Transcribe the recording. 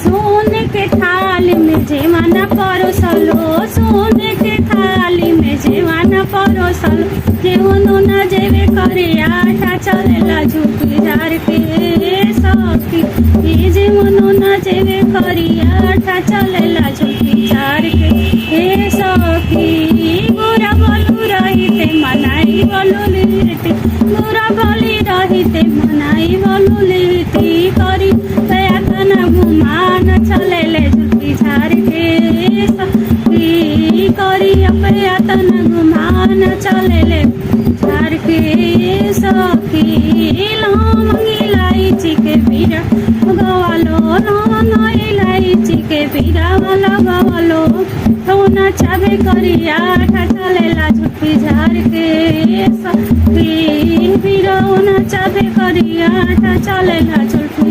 सोने के थाली में जेवाना परोसलो, सोने के थाली में जेवाना परोसलो। जेवनो न जेवे करे आटा चलेला झुकी झार के सखी, ये जेवनो न जेवे करे आटा चलेला झुकी झार के हे सखी। गोरा बोलू रहिते मनाई बोलू लिरती, गोरा बोली रहिते मनाई बोलू लिरती करी तन घुमान चलेले झुकी झार के सखी, करी तन घुमान चलेले झार के सखी। लौंग इलायची के बीरा गवालो, लौंग इलायची के बीरा गवालो, सोना चाबे करिया आटा चलेला झुकी झार के सखी। बीरा चाबे करिया आटा चलेला झुकी